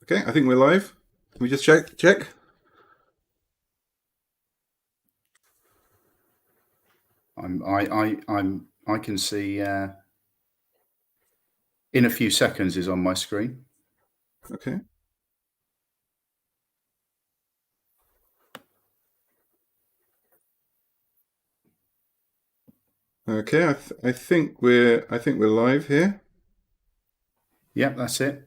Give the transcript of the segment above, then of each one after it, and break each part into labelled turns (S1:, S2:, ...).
S1: Okay, I think we're live. Can we just check?
S2: I can see in a few seconds is on my screen.
S1: Okay. Okay, I think we're live here.
S2: Yep, that's it.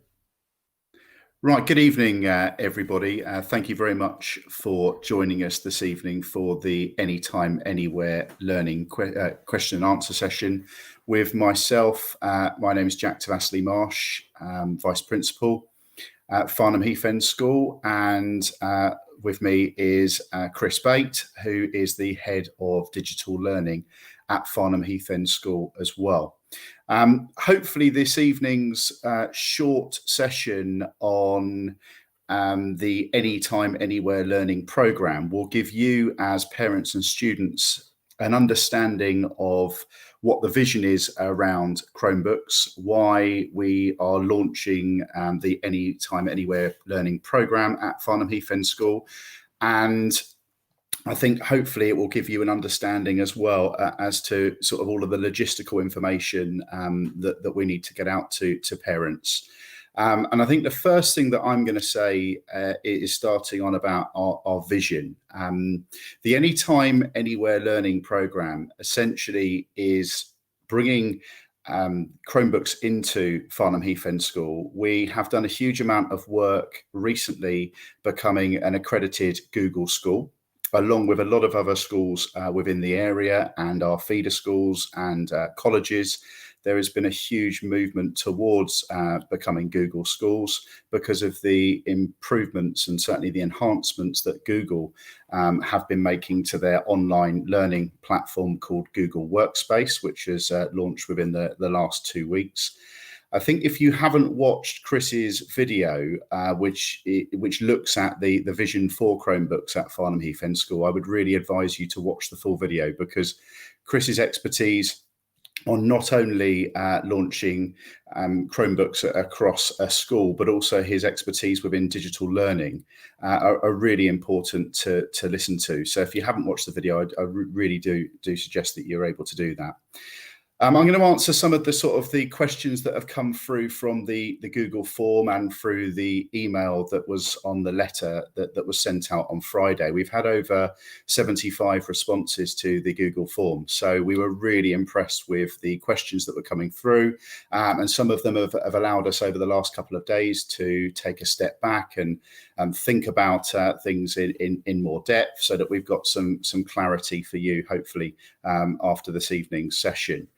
S2: Right, good evening, everybody. Thank you very much for joining us this evening for the Anytime, Anywhere Learning question and answer session with myself. My name is Jack Tavassley Marsh, Vice Principal at Farnham Heath End School, and with me is Chris Bate, who is the Head of Digital Learning at Farnham Heath End School as well. Hopefully this evening's short session on the Anytime, Anywhere Learning programme will give you as parents and students an understanding of what the vision is around Chromebooks, why we are launching the Anytime, Anywhere Learning programme at Farnham Heath End School, and I think hopefully it will give you an understanding as well as to sort of all of the logistical information that we need to get out to parents. And I think the first thing that I'm going to say is starting on about our vision. The Anytime, Anywhere Learning programme essentially is bringing Chromebooks into Farnham Heath End School. We have done a huge amount of work recently becoming an accredited Google school, along with a lot of other schools within the area and our feeder schools and colleges. There has been a huge movement towards becoming Google schools because of the improvements and certainly the enhancements that Google have been making to their online learning platform called Google Workspace, which has launched within the last 2 weeks. I think if you haven't watched Chris's video, which looks at the vision for Chromebooks at Farnham Heath End School, I would really advise you to watch the full video, because Chris's expertise on not only launching Chromebooks across a school, but also his expertise within digital learning are really important to listen to. So if you haven't watched the video, I really do suggest that you're able to do that. I'm going to answer some of the sort of the questions that have come through from the Google form and through the email that was on the letter that was sent out on Friday. We've had over 75 responses to the Google form, so we were really impressed with the questions that were coming through, and some of them have allowed us over the last couple of days to take a step back and think about things in more depth, so that we've got some clarity for you, hopefully, after this evening's session.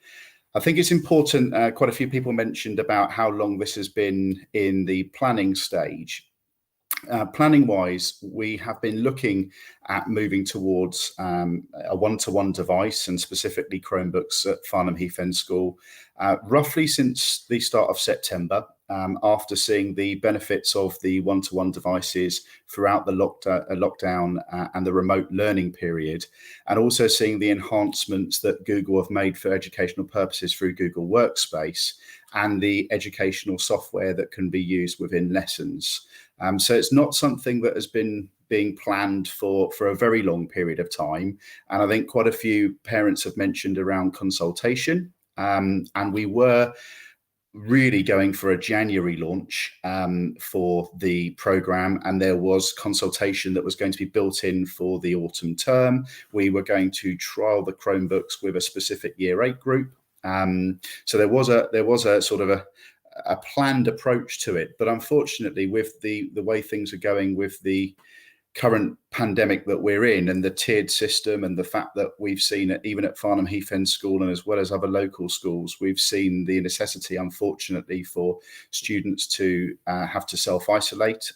S2: I think it's important, quite a few people mentioned about how long this has been in the planning stage. Planning wise, we have been looking at moving towards a one-to-one device, and specifically Chromebooks at Farnham Heath End School, roughly since the start of September, after seeing the benefits of the one-to-one devices throughout the lockdown and the remote learning period, and also seeing the enhancements that Google have made for educational purposes through Google Workspace and the educational software that can be used within lessons. So it's not something that has been being planned for a very long period of time. And I think quite a few parents have mentioned around consultation. And we were really going for a January launch for the program, and there was consultation that was going to be built in for the autumn term. We were going to trial the Chromebooks with a specific Year 8 group. So there was a sort of a planned approach to it, but unfortunately, with the way things are going with the current pandemic that we're in and the tiered system, and the fact that we've seen it even at Farnham Heath End School and as well as other local schools, we've seen the necessity, unfortunately, for students to have to self-isolate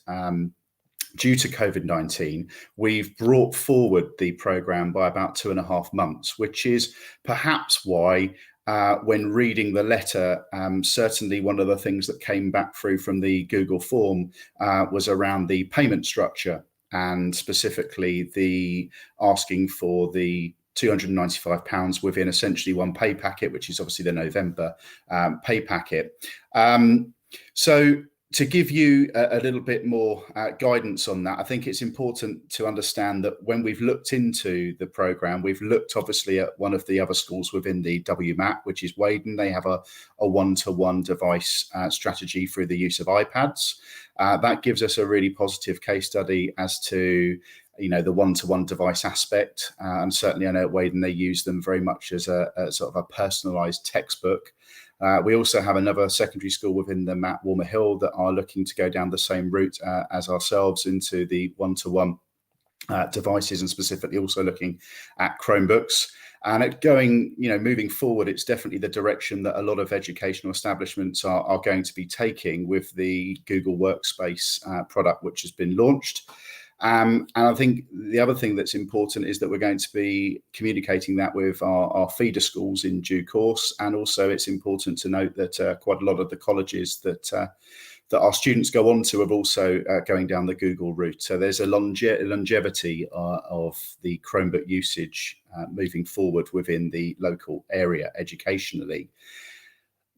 S2: due to COVID-19. We've brought forward the programme by about 2.5 months, which is perhaps why when reading the letter, certainly one of the things that came back through from the Google form was around the payment structure, and specifically the asking for the £295 within essentially one pay packet, which is obviously the November pay packet. So To give you a little bit more guidance on that, I think it's important to understand that when we've looked into the programme, we've looked obviously at one of the other schools within the WMAT, which is Weydon. They have a one-to-one device strategy through the use of iPads. That gives us a really positive case study as to the one-to-one device aspect. And certainly I know at Weydon they use them very much as a sort of a personalised textbook. We also have another secondary school within the MAT Walmer Hill that are looking to go down the same route as ourselves into the one-to-one devices, and specifically also looking at Chromebooks. And moving forward, it's definitely the direction that a lot of educational establishments are going to be taking with the Google Workspace product, which has been launched. And I think the other thing that's important is that we're going to be communicating that with our feeder schools in due course. And also it's important to note that quite a lot of the colleges that our students go on to are also going down the Google route. So there's a longevity of the Chromebook usage moving forward within the local area educationally.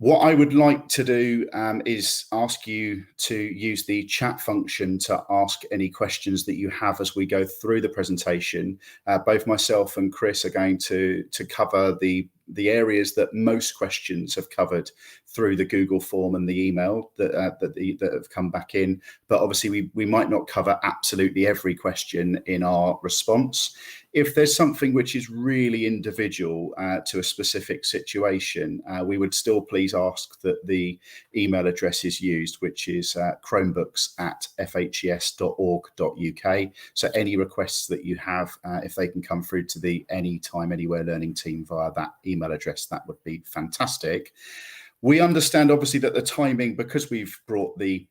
S2: What I would like to do is ask you to use the chat function to ask any questions that you have as we go through the presentation. Both myself and Chris are going to cover the areas that most questions have covered through the Google form and the email that have come back in. But obviously we might not cover absolutely every question in our response. If there's something which is really individual to a specific situation, we would still please ask that the email address is used, which is chromebooks@fhes.org.uk. So any requests that you have, if they can come through to the Anytime Anywhere Learning team via that email address, that would be fantastic. We understand obviously that the timing, because we've brought the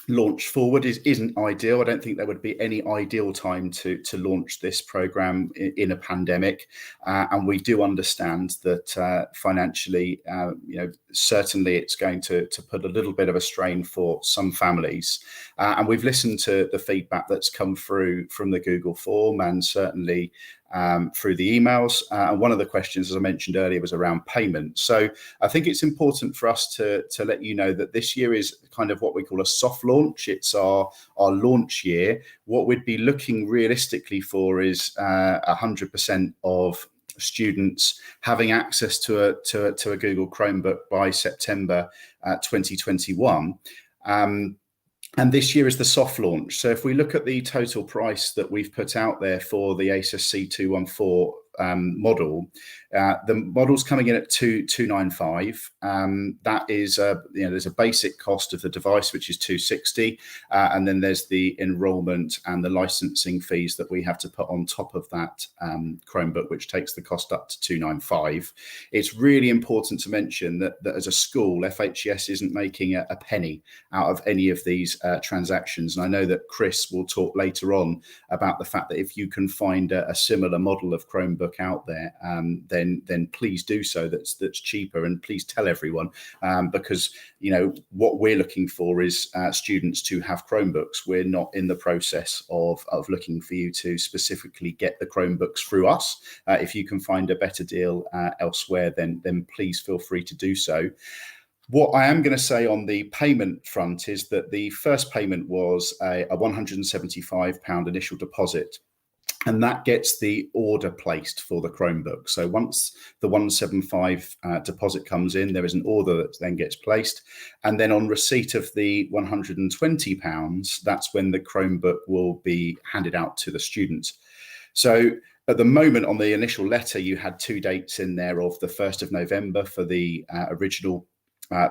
S2: launch forward, isn't ideal. I don't think there would be any ideal time to launch this program in a pandemic, and we do understand that financially, certainly it's going to put a little bit of a strain for some families. And we've listened to the feedback that's come through from the Google form, and certainly through the emails. And one of the questions, as I mentioned earlier, was around payment. So I think it's important for us to let you know that this year is kind of what we call a soft launch. It's our launch year. What we'd be looking realistically for is 100% of students having access to a Google Chromebook by September 2021. And this year is the soft launch. So if we look at the total price that we've put out there for the Asus C214 model, the model's coming in at 295. That is there's a basic cost of the device, which is 260, and then there's the enrollment and the licensing fees that we have to put on top of that Chromebook, which takes the cost up to 295. It's really important to mention that as a school, FHES isn't making a penny out of any of these transactions. And I know that Chris will talk later on about the fact that if you can find a similar model of Chromebook out there, then please do so. That's cheaper, and please tell everyone, because what we're looking for is students to have Chromebooks. We're not in the process of looking for you to specifically get the Chromebooks through us. If you can find a better deal elsewhere, then please feel free to do so. What I am going to say on the payment front is that the first payment was a £175 initial deposit, and that gets the order placed for the Chromebook. So once the 175 deposit comes in, there is an order that then gets placed. And then on receipt of the £120, that's when the Chromebook will be handed out to the student. So at the moment, on the initial letter, you had two dates in there of the 1st of November for the original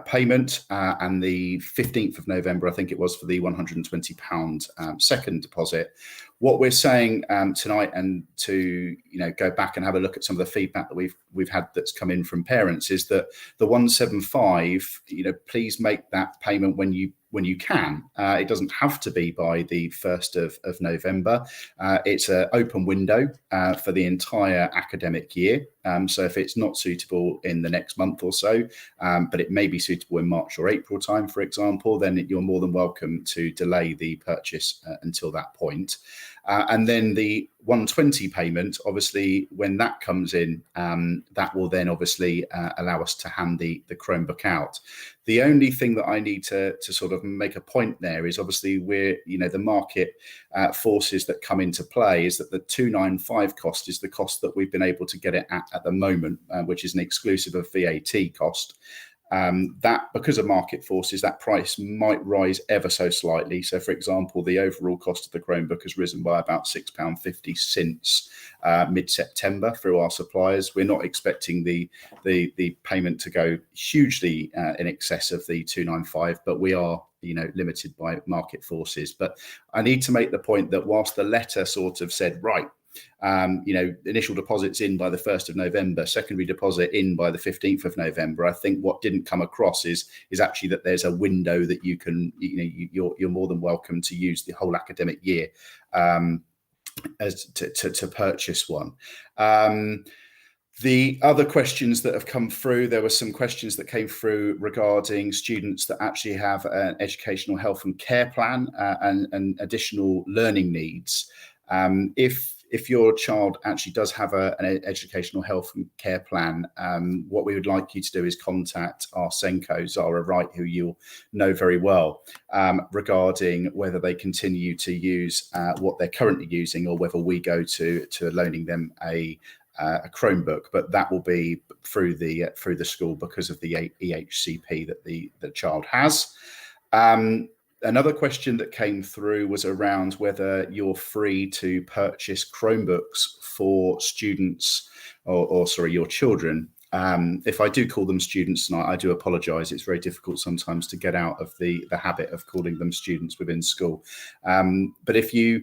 S2: payment, and the 15th of November, I think it was, for the £120 second deposit. What we're saying tonight, and to go back and have a look at some of the feedback that we've had that's come in from parents, is that the 175, please make that payment when you can. It doesn't have to be by the 1st of November. It's an open window for the entire academic year. So if it's not suitable in the next month or so, but it may be suitable in March or April time, for example, then you're more than welcome to delay the purchase until that point. And then the 120 payment, obviously, when that comes in, that will then obviously allow us to hand the Chromebook out. The only thing that I need to sort of make a point there is obviously the market forces that come into play is that the 295 cost is the cost that we've been able to get it at the moment, which is an exclusive of VAT cost. That, because of market forces, that price might rise ever so slightly. So, for example, the overall cost of the Chromebook has risen by about £6.50 since mid-September through our suppliers. We're not expecting the payment to go hugely in excess of the 295, but we are limited by market forces. But I need to make the point that whilst the letter sort of said, right, initial deposits in by the 1st of November, secondary deposit in by the 15th of November. I think what didn't come across is actually that there's a window that you can, you're more than welcome to use the whole academic year as to purchase one. The other questions that have come through, there were some questions that came through regarding students that actually have an educational health and care plan and additional learning needs. If your child actually does have an educational health and care plan, what we would like you to do is contact our Senko, Zara Wright, who you'll know very well, regarding whether they continue to use what they're currently using or whether we go to loaning them a Chromebook. But that will be through the school because of the EHCP that the child has. Another question that came through was around whether you're free to purchase Chromebooks for students or your children. If I do call them students tonight, I do apologise. It's very difficult sometimes to get out of the habit of calling them students within school. But if you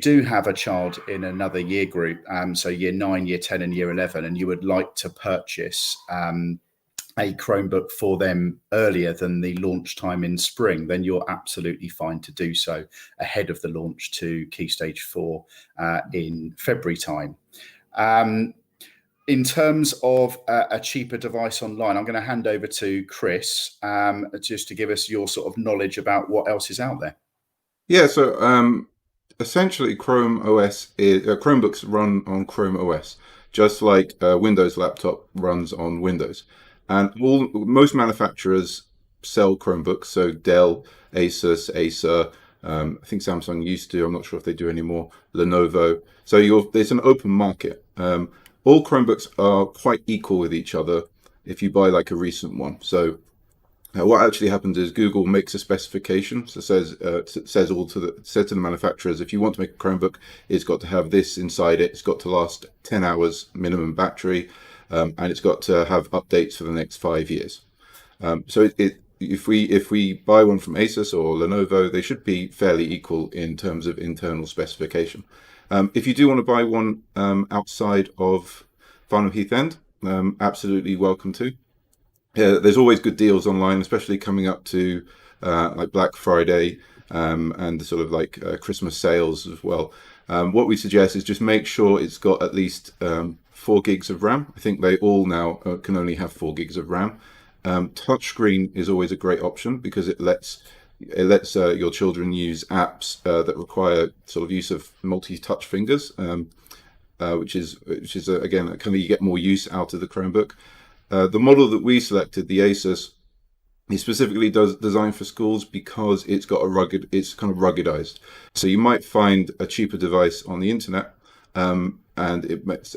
S2: do have a child in another year group, so year 9, year 10 and year 11, and you would like to purchase a Chromebook for them earlier than the launch time in spring, then you're absolutely fine to do so ahead of the launch to Key Stage 4 in February time. In terms of a cheaper device online, I'm going to hand over to Chris just to give us your sort of knowledge about what else is out there.
S1: Yeah, so essentially Chromebooks run on Chrome OS, just like a Windows laptop runs on Windows. And most manufacturers sell Chromebooks, so Dell, Asus, Acer, I think Samsung used to, I'm not sure if they do anymore, Lenovo. So there's an open market. All Chromebooks are quite equal with each other if you buy like a recent one. So what actually happens is Google makes a specification, so says to the manufacturers, if you want to make a Chromebook, it's got to have this inside it. It's got to last 10 hours minimum battery. And it's got to have updates for the next 5 years. So if we buy one from Asus or Lenovo, they should be fairly equal in terms of internal specification. If you do want to buy one outside of Farnham Heath End, absolutely welcome to. There's always good deals online, especially coming up to like Black Friday and the sort of like Christmas sales as well. What we suggest is just make sure it's got at least 4 gigs of RAM. I think they all now can only have 4 gigs of RAM. Touchscreen is always a great option because it lets your children use apps that require sort of use of multi-touch fingers, which is again, kind of you get more use out of the Chromebook. The model that we selected, the Asus, is specifically designed for schools because it's kind of ruggedized. So you might find a cheaper device on the internet. And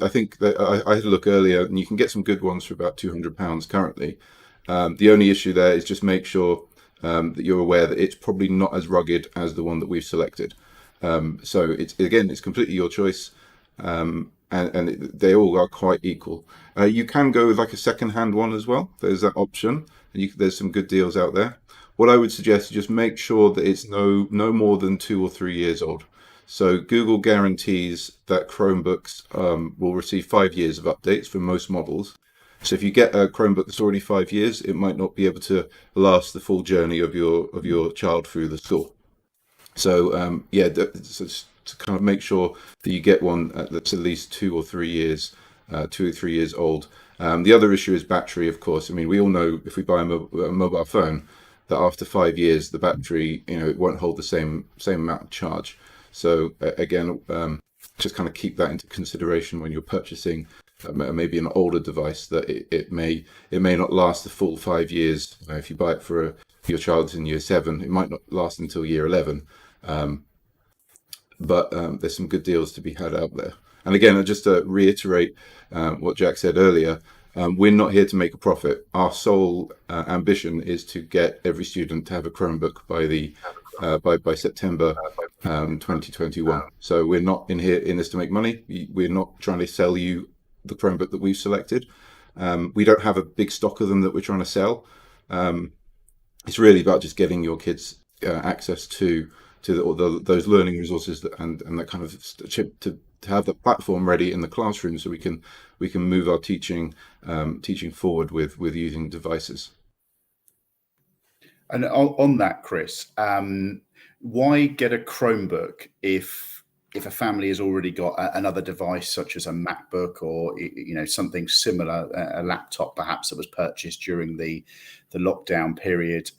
S1: I think that I had a look earlier, and you can get some good ones for about £200 currently. The only issue there is just make sure that you're aware that it's probably not as rugged as the one that we've selected. So it's completely your choice, and they all are quite equal. You can go with like a second-hand one as well. There's that option, and there's some good deals out there. What I would suggest is just make sure that it's no more than 2 or 3 years old. So Google guarantees that Chromebooks will receive 5 years of updates for most models. So if you get a Chromebook that's already 5 years, it might not be able to last the full journey of your child through the school. So to kind of make sure that you get one that's at least 2 or 3 years, 2 or 3 years old. The other issue is battery, of course. I mean, we all know if we buy a mobile phone, that after 5 years the battery, it won't hold the same amount of charge. So again, just kind of keep that into consideration when you're purchasing maybe an older device, that it may not last the full 5 years. If you buy it for your child's in year 7, it might not last until year 11. But there's some good deals to be had out there. And again, just to reiterate what Jack said earlier, we're not here to make a profit. Our sole ambition is to get every student to have a Chromebook by September 2021. So we're not in this to make money. We're not trying to sell you the Chromebook that we've selected. We don't have a big stock of them that we're trying to sell. It's really about just getting your kids access to those learning resources and that kind of to have the platform ready in the classroom, so we can move our teaching forward with using devices.
S2: And on that, Chris, why get a Chromebook if a family has already got another device, such as a MacBook or something similar, a laptop perhaps that was purchased during the lockdown period?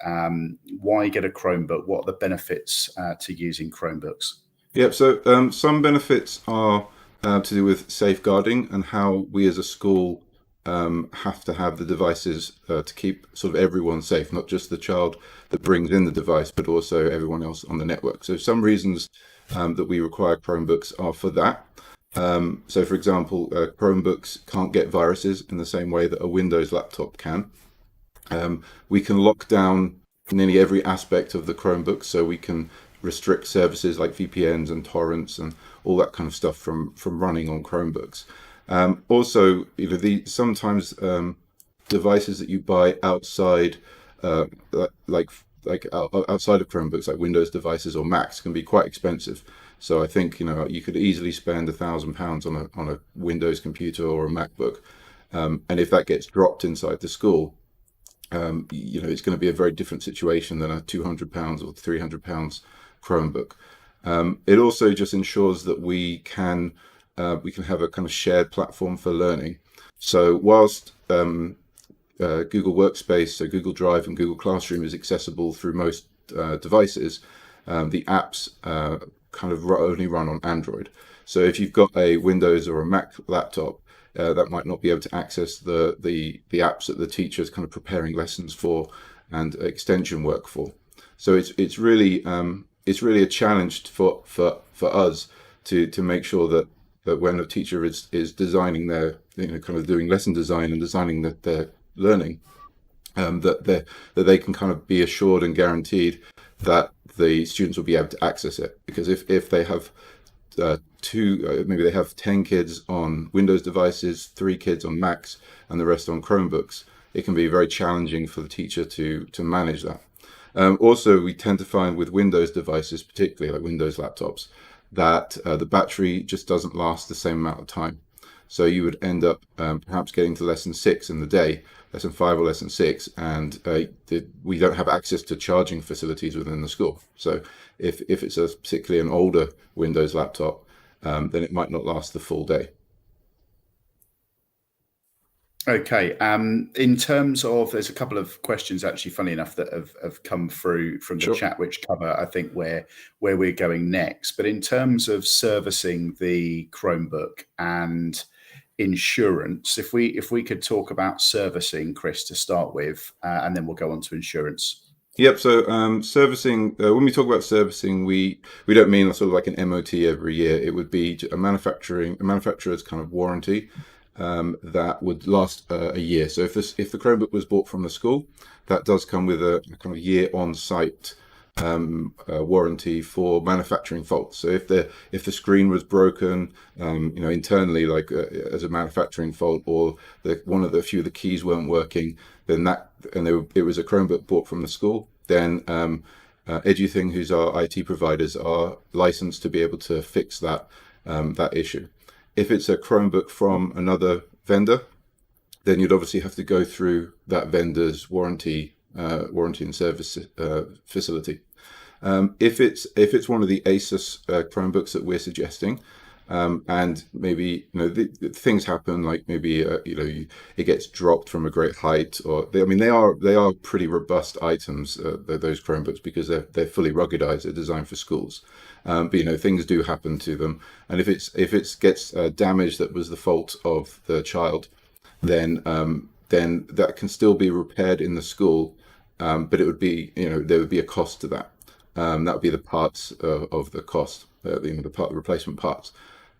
S2: Why get a Chromebook? What are the benefits to using Chromebooks?
S1: Yep. So some benefits are to do with safeguarding and how we as a school have to have the devices to keep sort of everyone safe, not just the child that brings in the device, but also everyone else on the network. So some reasons that we require Chromebooks are for that. So for example, Chromebooks can't get viruses in the same way that a Windows laptop can. We can lock down nearly every aspect of the Chromebook, so we can restrict services like VPNs and torrents and all that kind of stuff from running on Chromebooks. Also, sometimes devices that you buy outside, outside of Chromebooks, like Windows devices or Macs, can be quite expensive. So I think you could easily spend £1,000 on a Windows computer or a MacBook, and if that gets dropped inside the school, it's going to be a very different situation than a £200 or £300 Chromebook. It also just ensures that we can have a kind of shared platform for learning. So whilst Google Workspace, so Google Drive and Google Classroom is accessible through most devices, the apps kind of only run on Android. So if you've got a Windows or a Mac laptop, that might not be able to access the apps that the teacher is kind of preparing lessons for and extension work for. So it's really a challenge for us to make sure that when a teacher is designing their kind of doing lesson design and designing their learning, that they can kind of be assured and guaranteed that the students will be able to access it. Because if they have maybe they have 10 kids on Windows devices, 3 kids on Macs, and the rest on Chromebooks, it can be very challenging for the teacher to manage that. Also, we tend to find with Windows devices, particularly like Windows laptops, that the battery just doesn't last the same amount of time. So you would end up perhaps getting to lesson 6 in the day, lesson 5 or lesson 6, and we don't have access to charging facilities within the school. So if it's particularly an older Windows laptop, then it might not last the full day.
S2: Okay. In terms of, there's a couple of questions actually, funny enough, that have come through from the chat, which cover, I think, where we're going next. But in terms of servicing the Chromebook and insurance, if we could talk about servicing, Chris, to start with, and then we'll go on to insurance.
S1: Yep. So servicing, when we talk about servicing, we don't mean sort of like an MOT every year. It would be a manufacturer's kind of warranty that would last a year. So if the Chromebook was bought from the school, that does come with a kind of year on-site warranty for manufacturing faults. So if the screen was broken, internally, like as a manufacturing fault, or one of the few of the keys weren't working, then it was a Chromebook bought from the school, then EduThing, who's our IT providers, are licensed to be able to fix that issue. If it's a Chromebook from another vendor, then you'd obviously have to go through that vendor's warranty and service facility. If it's one of the Asus Chromebooks that we're suggesting, and maybe things happen, like maybe it gets dropped from a great height, or I mean they are pretty robust items, those Chromebooks, because they're fully ruggedized. They're designed for schools, but things do happen to them, and if it gets damaged that was the fault of the child, then that can still be repaired in the school, but it would be there would be a cost to that. That would be the parts of the cost, the replacement parts.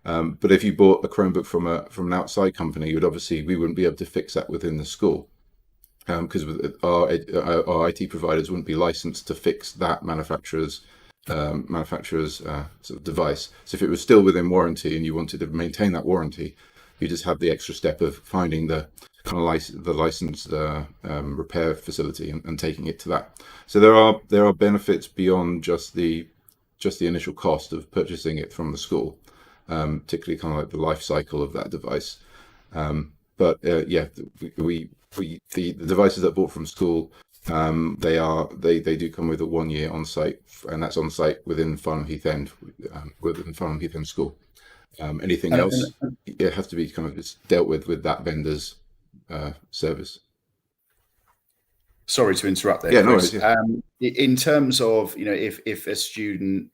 S1: But if you bought a Chromebook from an outside company, we wouldn't be able to fix that within the school, because our IT providers wouldn't be licensed to fix that manufacturer's sort of device. So if it was still within warranty and you wanted to maintain that warranty, you just have the extra step of finding the kind of the licensed repair facility, and taking it to that. So there are benefits beyond just the initial cost of purchasing it from the school, particularly kind of like the life cycle of that device. But yeah, the devices that I bought from school, they do come with a 1 year on site, and that's on site within Farnham Heath End, school. Anything else, it has to be kind of just dealt with that vendor's service.
S2: Sorry to interrupt there,
S1: Yeah, no
S2: Chris.
S1: worries, yeah.
S2: In terms of, if a student,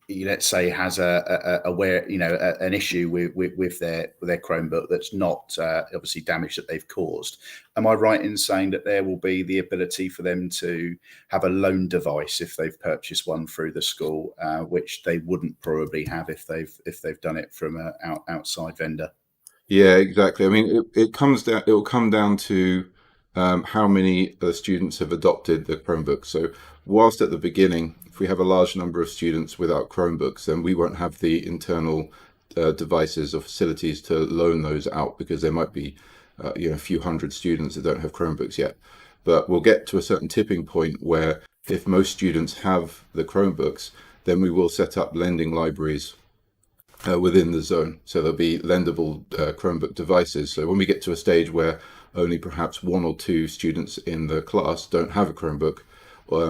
S2: let's say, has an issue with their Chromebook that's not obviously damage that they've caused, am I right in saying that there will be the ability for them to have a loan device if they've purchased one through the school, which they wouldn't probably have if they've done it from an outside vendor?
S1: Yeah, exactly. I mean, it will come down to how many students have adopted the Chromebook. So whilst at the beginning, if we have a large number of students without Chromebooks, then we won't have the internal devices or facilities to loan those out, because there might be a few hundred students that don't have Chromebooks yet. But we'll get to a certain tipping point where, if most students have the Chromebooks, then we will set up lending libraries within the zone. So there'll be lendable Chromebook devices. So when we get to a stage where only perhaps one or two students in the class don't have a Chromebook,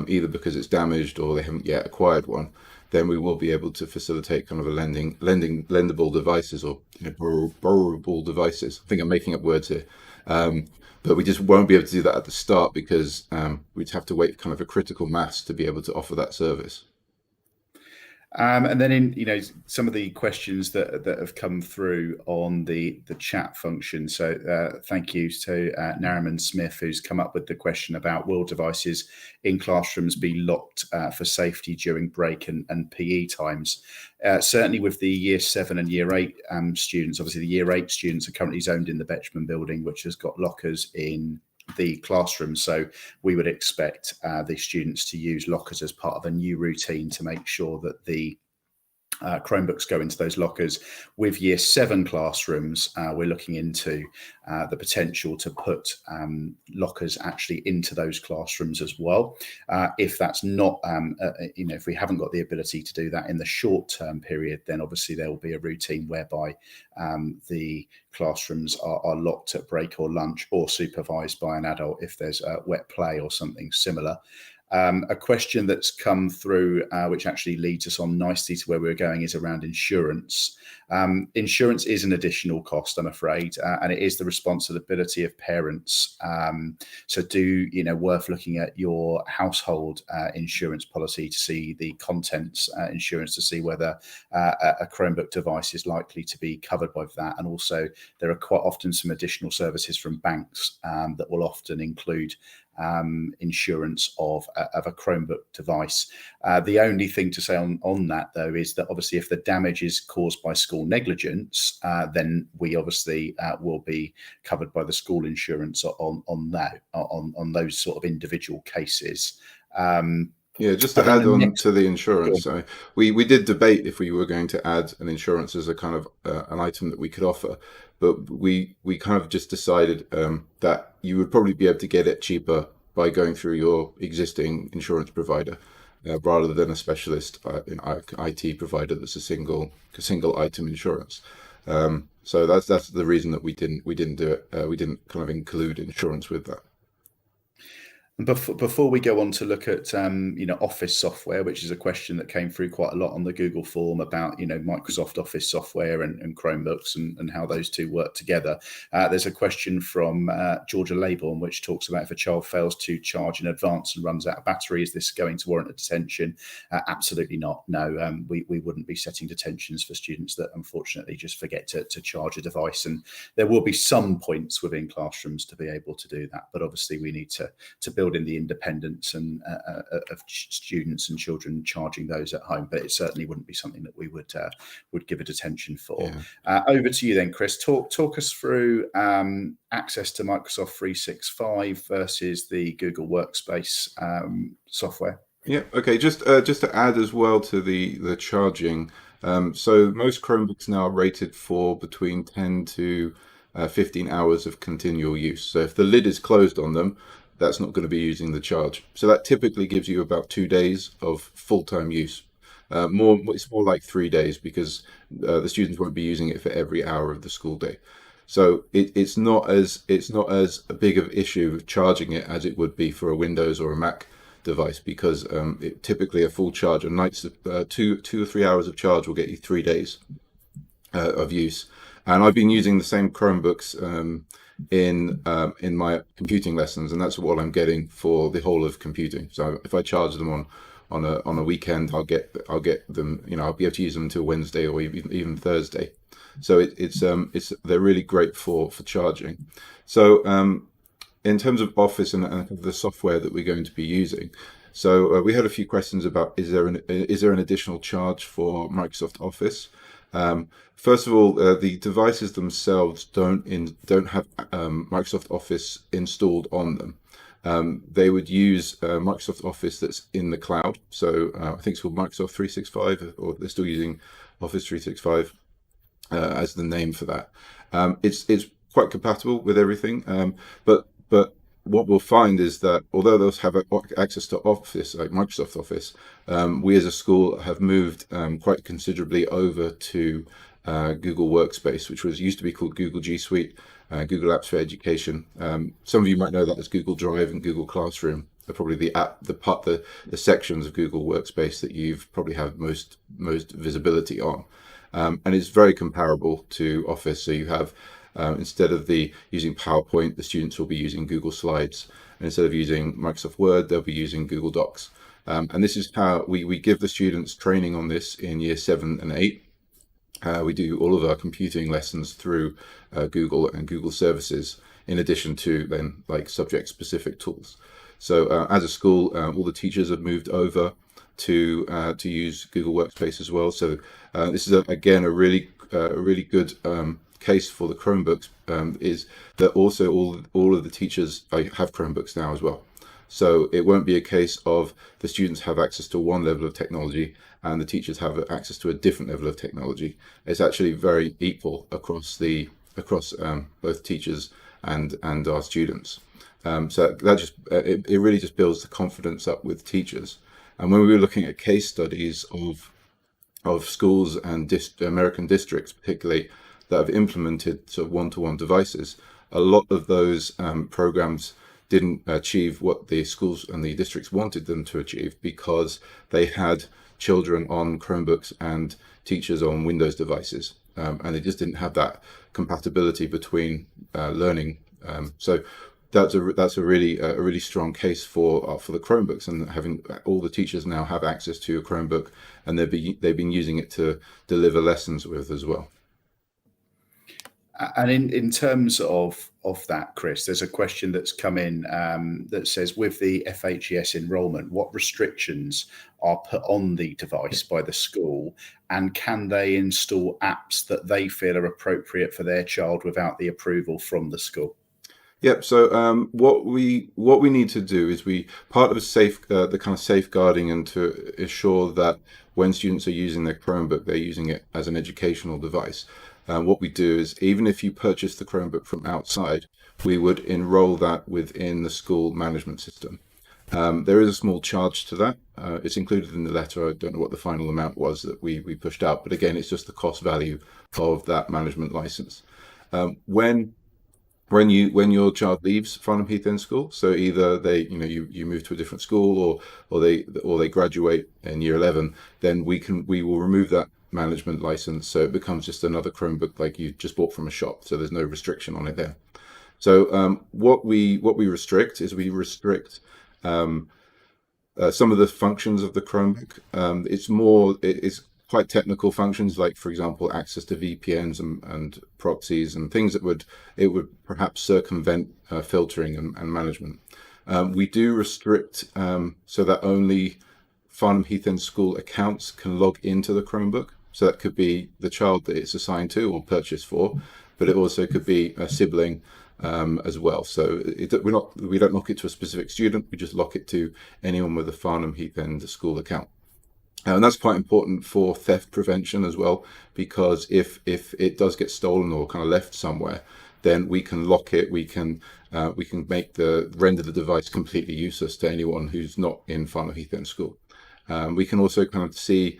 S1: either because it's damaged or they haven't yet acquired one, then we will be able to facilitate kind of a lendable devices, or borrowable devices. I think I'm making up words here. But we just won't be able to do that at the start, because we'd have to wait kind of a critical mass to be able to offer that service.
S2: And then in some of the questions that have come through on the chat function. So thank you to Nariman Smith, who's come up with the question about, will devices in classrooms be locked for safety during break and PE times? Certainly with the year 7 and year 8 students, obviously the year 8 students are currently zoned in the Betchman building, which has got lockers in the classroom. So we would expect the students to use lockers as part of a new routine to make sure that the Chromebooks go into those lockers. With year 7 classrooms, we're looking into the potential to put lockers actually into those classrooms as well. If that's not, if we haven't got the ability to do that in the short-term period, then obviously there will be a routine whereby the classrooms are locked at break or lunch, or supervised by an adult if there's wet play or something similar. A question that's come through, which actually leads us on nicely to where we're going, is around insurance. Insurance is an additional cost, I'm afraid, and it is the responsibility of parents. So worth looking at your household insurance policy to see the contents insurance, to see whether a Chromebook device is likely to be covered by that. And also, there are quite often some additional services from banks that will often include insurance of a Chromebook device. The only thing to say on that, though, is that obviously if the damage is caused by school negligence, then we obviously will be covered by the school insurance on those sort of individual cases.
S1: Yeah, just to add on to the insurance, we did debate if we were going to add an insurance as a kind of an item that we could offer, but we kind of just decided that you would probably be able to get it cheaper by going through your existing insurance provider, rather than a specialist IT provider that's a single item insurance. So that's the reason that we didn't do it. We didn't kind of include insurance with that.
S2: And before we go on to look at Office software, which is a question that came through quite a lot on the Google form about Microsoft Office software and Chromebooks and how those two work together. There's a question from Georgia Laybourne which talks about if a child fails to charge in advance and runs out of battery, is this going to warrant a detention? Absolutely not. No, we wouldn't be setting detentions for students that unfortunately just forget to charge a device, and there will be some points within classrooms to be able to do that, but obviously we need to build in the independence and of students and children charging those at home. But it certainly wouldn't be something that we would give a detention for.
S1: Yeah.
S2: Over to you then, Chris. Talk us through access to Microsoft 365 versus the Google Workspace software.
S1: Yeah. Okay. Just to add as well to the charging. So most Chromebooks now are rated for between 10 to 15 hours of continual use. So if the lid is closed on them, that's not going to be using the charge. So that typically gives you about 2 days of full-time use. It's more like 3 days because the students won't be using it for every hour of the school day. So it's not as big of an issue charging it as it would be for a Windows or a Mac device, because typically a full charge, a night's 2 or 3 hours of charge will get you 3 days of use. And I've been using the same Chromebooks in my computing lessons, and that's what I'm getting for the whole of computing. So if I charge them on a weekend, I'll get them. I'll be able to use them until Wednesday or even Thursday. So they're really great for charging. So in terms of Office and the software that we're going to be using. So we had a few questions about is there an additional charge for Microsoft Office? First of all, the devices themselves don't have Microsoft Office installed on them. They would use Microsoft Office that's in the cloud. So I think it's called Microsoft 365, or they're still using Office 365 as the name for that. It's quite compatible with everything, but what we'll find is that although those have access to Office, like Microsoft Office, we as a school have moved quite considerably over to Google Workspace, which used to be called Google G Suite, Google Apps for Education. Some of you might know that as Google Drive and Google Classroom. They're probably the sections of Google Workspace that you've probably have most visibility on, and it's very comparable to Office. So you have instead of using PowerPoint, the students will be using Google Slides, and instead of using Microsoft Word, they'll be using Google Docs. And this is how we give the students training on this in year 7 and 8. We do all of our computing lessons through Google and Google services, in addition to then like subject specific tools. So as a school, all the teachers have moved over to use Google Workspace as well. So this is again a really good case for the Chromebooks, is that also all of the teachers have Chromebooks now as well. So it won't be a case of the students have access to one level of technology and the teachers have access to a different level of technology. It's actually very equal across both teachers and our students. So that it really just builds the confidence up with teachers. And when we were looking at case studies of schools and American districts, particularly, that have implemented sort of one-to-one devices, a lot of those programs didn't achieve what the schools and the districts wanted them to achieve, because they had children on Chromebooks and teachers on Windows devices, and they just didn't have that compatibility between learning. So that's a really strong case for the Chromebooks, and having all the teachers now have access to a Chromebook, and they've been using it to deliver lessons with as well.
S2: And in terms of that, Chris, there's a question that's come in that says, with the FHES enrolment, what restrictions are put on the device by the school, and can they install apps that they feel are appropriate for their child without the approval from the school?
S1: Yep. So what we need to do is part of the kind of safeguarding, and to ensure that when students are using their Chromebook, they're using it as an educational device. What we do is, even if you purchase the Chromebook from outside, we would enroll that within the school management system. There is a small charge to that. It's included in the letter. I don't know what the final amount was that we pushed out, but again, it's just the cost value of that management license. When when your child leaves Farnham Heath End School, so either they you move to a different school, or they graduate in year 11, then we will remove that management license, so it becomes just another Chromebook like you just bought from a shop. So there's no restriction on it there. So what we restrict is we restrict some of the functions of the Chromebook. It's quite technical functions, like, for example, access to VPNs and proxies and things that would perhaps circumvent filtering and management. We do restrict so that only Farnham Heath End School accounts can log into the Chromebook. So that could be the child that it's assigned to or purchased for, but it also could be a sibling as well. So we don't lock it to a specific student. We just lock it to anyone with a Farnham Heath End School account. And that's quite important for theft prevention as well, because if it does get stolen or kind of left somewhere, then we can lock it. We can render the device completely useless to anyone who's not in Farnham Heath End School. We can also kind of see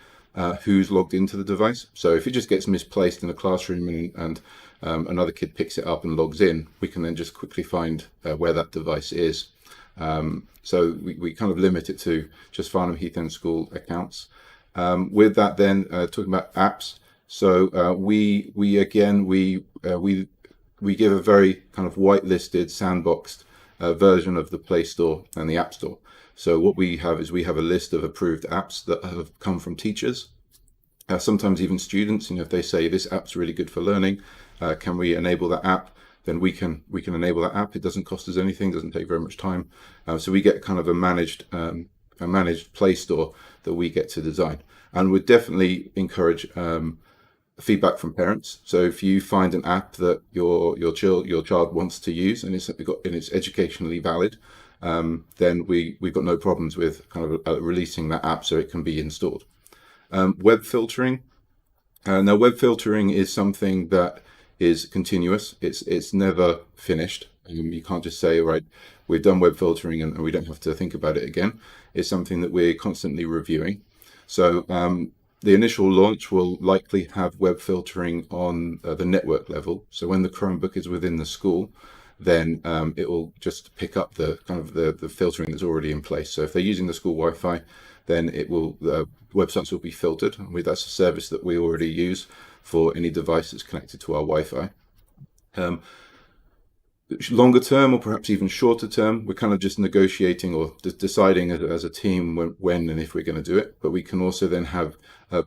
S1: who's logged into the device. So if it just gets misplaced in a classroom and another kid picks it up and logs in, we can then just quickly find where that device is. So we kind of limit it to just Farnham Heath End School accounts. With that, then talking about apps. So we give a very kind of whitelisted, sandboxed version of the Play Store and the App Store. So what we have is we have a list of approved apps that have come from teachers, sometimes even students. If they say this app's really good for learning, can we enable that app? Then we can enable that app. It doesn't cost us anything, doesn't take very much time. So we get kind of a managed Play Store that we get to design. And we'd definitely encourage feedback from parents. So if you find an app that your child wants to use and it's educationally valid, then we've got no problems with kind of releasing that app so it can be installed. Web filtering. Now, web filtering is something that is continuous. It's never finished. You can't just say, right, we've done web filtering and we don't have to think about it again. It's something that we're constantly reviewing. So the initial launch will likely have web filtering on the network level. So when the Chromebook is within the school, then it will just pick up the kind of the filtering that's already in place. So if they're using the school Wi-Fi, then the websites will be filtered. That's a service that we already use for any device that's connected to our Wi-Fi. Longer term, or perhaps even shorter term, we're kind of just negotiating or deciding as a team when and if we're going to do it. But we can also then have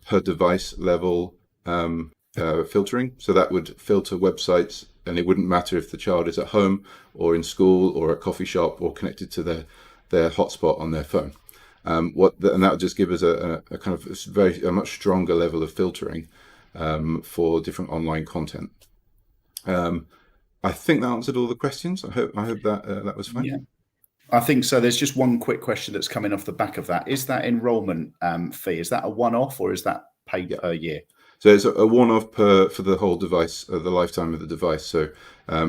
S1: per device level filtering. So that would filter websites, and it wouldn't matter if the child is at home or in school or a coffee shop or connected to their hotspot on their phone. And that would just give us a kind of a much stronger level of filtering for different online content. I think that answered all the questions. I hope that was fine.
S2: Yeah, I think so. There's just one quick question that's coming off the back of that. Is that enrollment fee? Is that a one-off or is that paid per year?
S1: So it's a one-off for the whole device, the lifetime of the device. So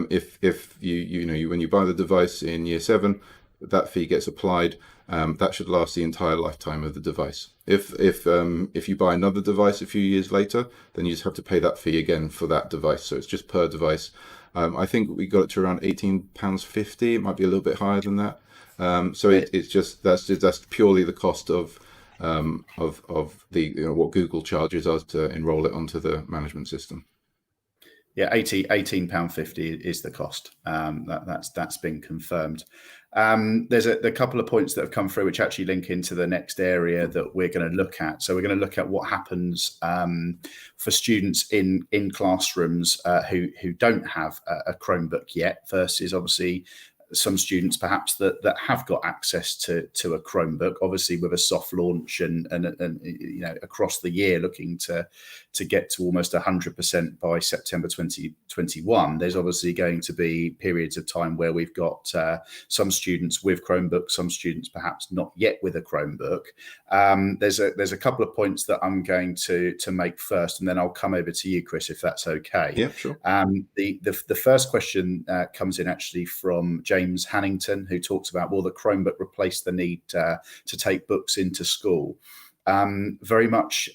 S1: if you when you buy the device in year 7, that fee gets applied. That should last the entire lifetime of the device. If you buy another device a few years later, then you just have to pay that fee again for that device. So it's just per device. I think we got it to around £18.50. It might be a little bit higher than that. So it's just that's purely the cost of the what Google charges us to enroll it onto the management system.
S2: Yeah, £18.50 is the cost. That's been confirmed. There's a couple of points that have come through which actually link into the next area that we're going to look at. So we're going to look at what happens for students in classrooms who don't have a Chromebook yet, versus obviously some students perhaps that have got access to a Chromebook, obviously with a soft launch and across the year looking to get to almost 100% by September 2021. There's obviously going to be periods of time where we've got some students with Chromebooks, some students perhaps not yet with a Chromebook. There's a couple of points that I'm going to make first, and then I'll come over to you, Chris, if that's okay.
S1: Yeah, sure.
S2: The first question comes in actually from James Hannington, who talks about, will the Chromebook replace the need to take books into school? Very much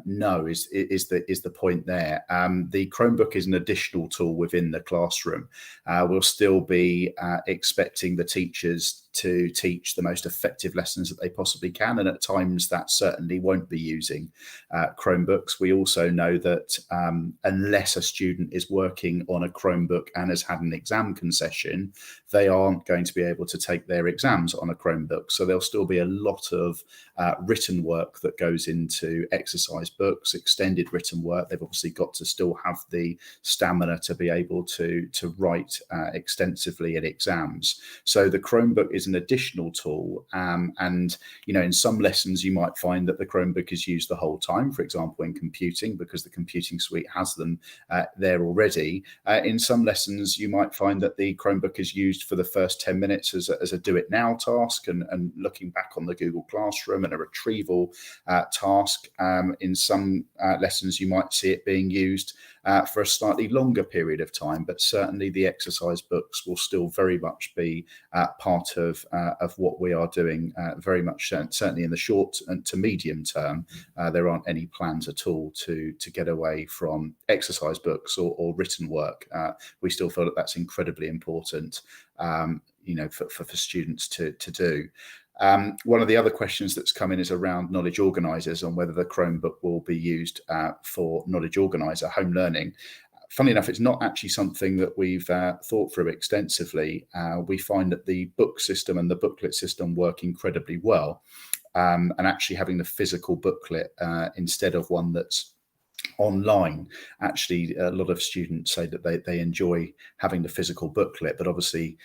S2: no is the point there. The Chromebook is an additional tool within the classroom. We'll still be expecting the teachers to teach the most effective lessons that they possibly can, and at times that certainly won't be using Chromebooks. We also know that unless a student is working on a Chromebook and has had an exam concession, they aren't going to be able to take their exams on a Chromebook. So there'll still be a lot of written work that goes into exercise books, extended written work. They've obviously got to still have the stamina to be able to write extensively in exams. So the Chromebook is an additional tool, and in some lessons you might find that the Chromebook is used the whole time, for example in computing, because the computing suite has them there already. In some lessons you might find that the Chromebook is used for the first 10 minutes as a do it now task, and looking back on the Google Classroom and a retrieval task. In some lessons you might see it being used for a slightly longer period of time, but certainly the exercise books will still very much be part of what we are doing, very much certainly in the short and to medium term. There aren't any plans at all to get away from exercise books or written work. We still feel that that's incredibly important for students to do. One of the other questions that's come in is around knowledge organisers, on whether the Chromebook will be used for knowledge organiser home learning. Funnily enough, it's not actually something that we've thought through extensively. We find that the book system and the booklet system work incredibly well, and actually having the physical booklet instead of one that's online, actually a lot of students say that they enjoy having the physical booklet, but obviously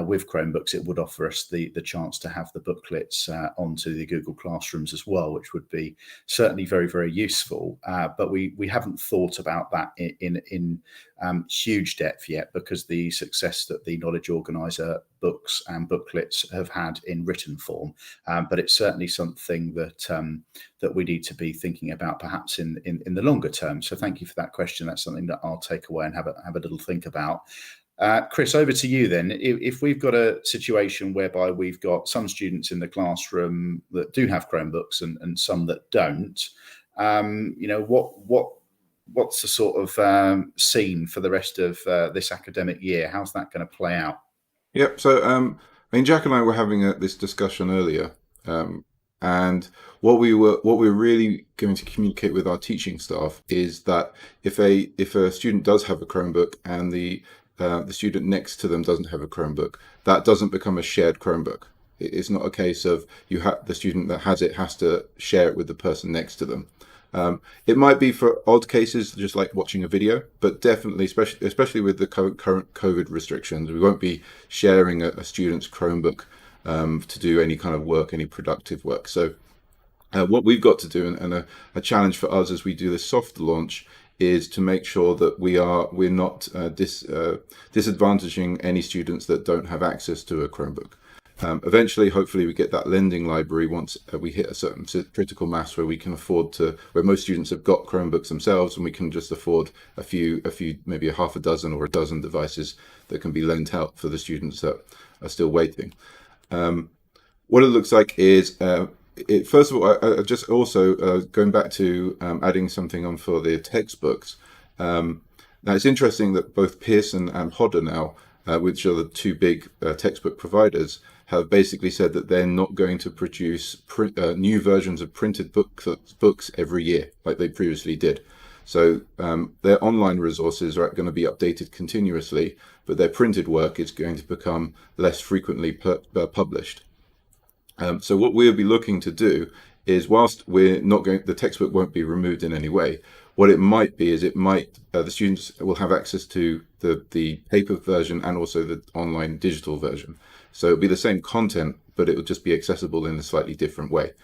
S2: with Chromebooks it would offer us the chance to have the booklets onto the Google Classrooms as well, which would be certainly very, very useful, but we haven't thought about that in huge depth yet, because the success that the knowledge organizer books and booklets have had in written form, but it's certainly something that we need to be thinking about perhaps in the longer term. So thank you for that question. That's something that I'll take away and have a little think about. Chris, over to you then. If we've got a situation whereby we've got some students in the classroom that do have Chromebooks and some that don't, what's the sort of scene for the rest of this academic year? How's that going to play out?
S1: Yep. So, I mean, Jack and I were having this discussion earlier, and what we're really going to communicate with our teaching staff is that if a student does have a Chromebook and the student next to them doesn't have a Chromebook, that doesn't become a shared Chromebook. It's not a case of the student that has it has to share it with the person next to them. It might be for odd cases, just like watching a video, but definitely, especially with the current COVID restrictions, we won't be sharing a student's Chromebook to do any kind of work, any productive work. So what we've got to do, and a challenge for us as we do this soft launch, is to make sure that we're not disadvantaging any students that don't have access to a Chromebook. Eventually, hopefully, we get that lending library once we hit a certain critical mass where we can afford where most students have got Chromebooks themselves, and we can just afford a few, maybe a half a dozen or a dozen devices that can be lent out for the students that are still waiting. What it looks like is, first of all, I just also going back to adding something on for the textbooks. Now, it's interesting that both Pearson and Hodder now, which are the two big textbook providers, have basically said that they're not going to produce new versions of printed books every year like they previously did. So their online resources are going to be updated continuously, but their printed work is going to become less frequently published. So what we'll be looking to do is, whilst we're not going, the textbook won't be removed in any way. What it might be is the students will have access to the paper version and also the online digital version. So it'll be the same content, but it will just be accessible in a slightly different way.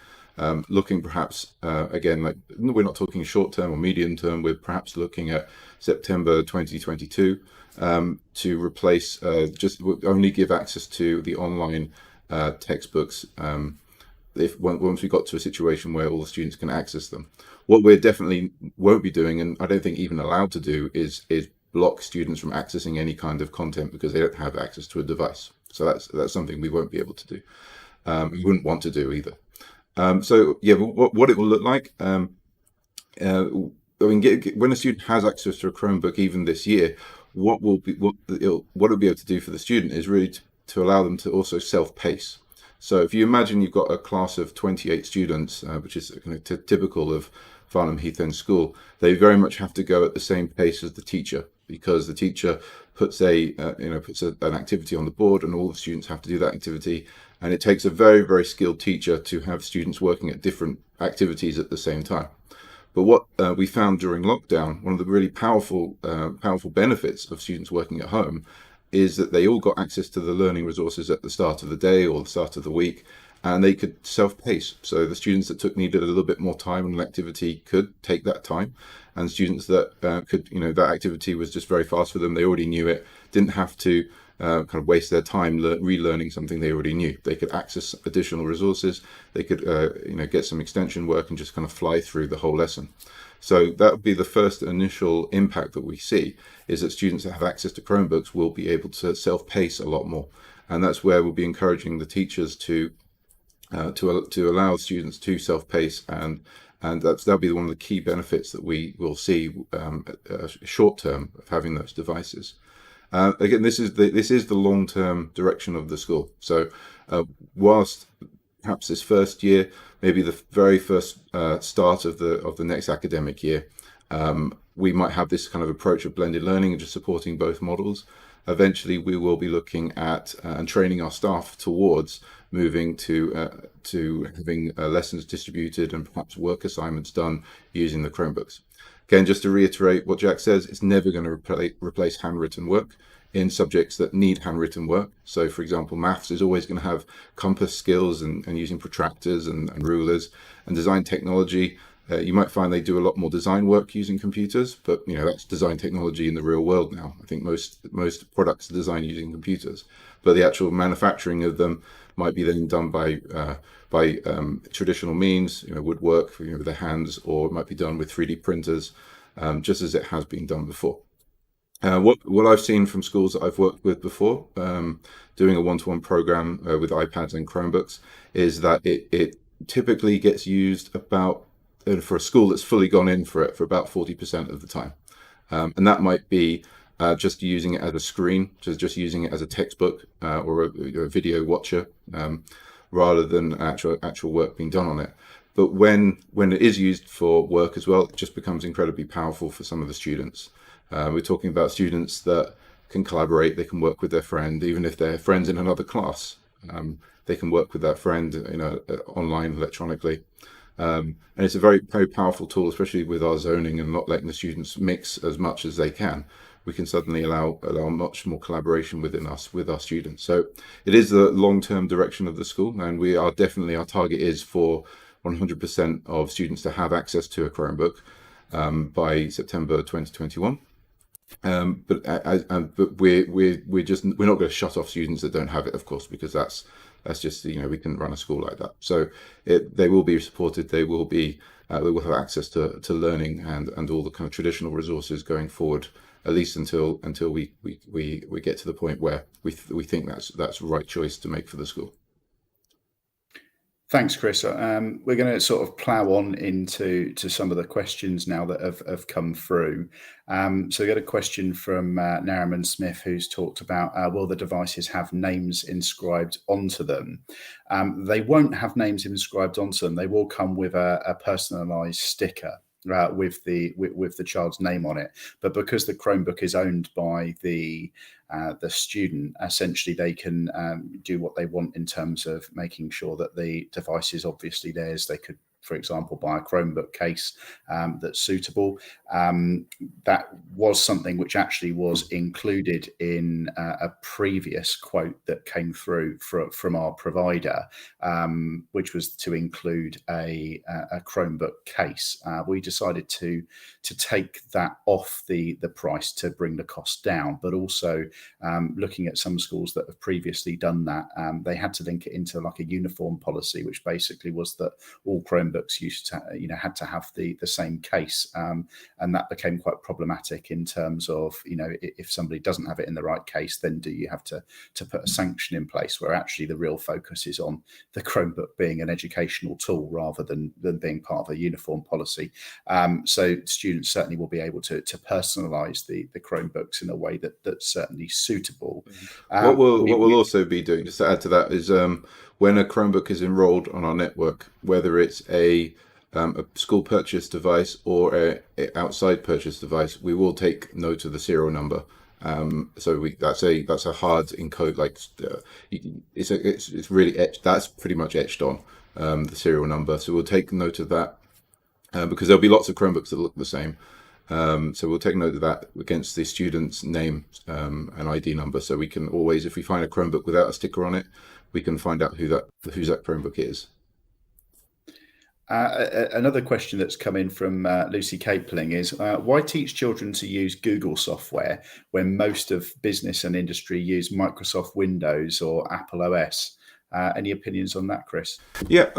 S1: Looking perhaps, again, like we're not talking short term or medium term, we're perhaps looking at September 2022 to replace, just only give access to the online textbooks once we got to a situation where all the students can access them. What we definitely won't be doing, and I don't think even allowed to do, is block students from accessing any kind of content because they don't have access to a device. So that's something we won't be able to do. We wouldn't want to do either. So yeah, what it will look like. Uh, I mean, when a student has access to a Chromebook, even this year, what it'll be able to do for the student is really to allow them to also self-pace. So if you imagine you've got a class of 28 students, which is kind of typical of Farnham Heath End School, they very much have to go at the same pace as the teacher, because the teacher puts an activity on the board, and all the students have to do that activity. And it takes a very, very skilled teacher to have students working at different activities at the same time. But what we found during lockdown, one of the really powerful benefits of students working at home is that they all got access to the learning resources at the start of the day or the start of the week, and they could self-pace. So the students that needed a little bit more time on an activity could take that time, and students that that activity was just very fast for them. They already knew it, didn't have to kind of waste their time relearning something they already knew. They could access additional resources. They could get some extension work and just kind of fly through the whole lesson. So that would be the first initial impact that we see, is that students that have access to Chromebooks will be able to self-pace a lot more. And that's where we'll be encouraging the teachers to allow students to self-pace, and that'll be one of the key benefits that we will see short term of having those devices. Again, this is the long-term direction of the school. So whilst perhaps this first year, maybe the very first start of the next academic year, we might have this kind of approach of blended learning and just supporting both models. Eventually, we will be looking at and training our staff towards moving to having lessons distributed and perhaps work assignments done using the Chromebooks. Again, just to reiterate what Jack says, it's never going to replace handwritten work in subjects that need handwritten work. So, for example, maths is always going to have compass skills and using protractors and rulers. And design technology, you might find they do a lot more design work using computers, but that's design technology in the real world now. I think most products are designed using computers, but the actual manufacturing of them might be then done by traditional means, woodwork, with their hands, or it might be done with 3D printers, just as it has been done before. What I've seen from schools that I've worked with before, doing a one-to-one program with iPads and Chromebooks, is that it typically gets used about, for a school that's fully gone in for it, for about 40% of the time. And that might be just using it as a screen, just using it as a textbook or a video watcher, rather than actual work being done on it. But when it is used for work as well, it just becomes incredibly powerful for some of the students. We're talking about students that can collaborate, they can work with their friend, even if their friend's in another class. They can work with that friend online electronically. And it's a very, very powerful tool, especially with our zoning and not letting the students mix as much as they can. We can suddenly allow much more collaboration with our students. So it is the long-term direction of the school, and our target is for 100% of students to have access to a Chromebook by September 2021. But we're not going to shut off students that don't have it, of course, because that's just we can run a school like that. So they will be supported. They will have access to learning and all the kind of traditional resources going forward, at least until we get to the point where we think that's the right choice to make for the school.
S2: Thanks, Chris. We're going to sort of plough on into some of the questions now that have come through. So we got a question from Nariman Smith, who's talked about, will the devices have names inscribed onto them? They won't have names inscribed onto them. They will come with a personalised sticker with the child's name on it. But because the Chromebook is owned by the student, essentially they can do what they want in terms of making sure that the device is obviously theirs. They could, for example, buy a Chromebook case that's suitable. That was something which actually was included in a previous quote that came through from our provider, which was to include a Chromebook case. We decided to take that off the price to bring the cost down, but also looking at some schools that have previously done that, they had to link it into like a uniform policy, which basically was that all Chromebooks Chromebooks used to, had to have the same case, and that became quite problematic in terms of, if somebody doesn't have it in the right case, then do you have to put a sanction in place, where actually the real focus is on the Chromebook being an educational tool rather than being part of a uniform policy. So students certainly will be able to personalize the Chromebooks in a way that's certainly suitable.
S1: What we'll also be doing, just to add to that, is when a Chromebook is enrolled on our network, whether it's a school purchase device or a outside purchase device, we will take note of the serial number. So that's a hard encode, like it's really etched. That's pretty much etched on the serial number. So we'll take note of that because there'll be lots of Chromebooks that look the same. So we'll take note of that against the student's name and ID number. So we can always, if we find a Chromebook without a sticker on it, we can find out whose that Chromebook is.
S2: Another question that's come in from Lucy Capling is, why teach children to use Google software when most of business and industry use Microsoft Windows or Apple OS? Any opinions on that, Chris?
S1: Yeah,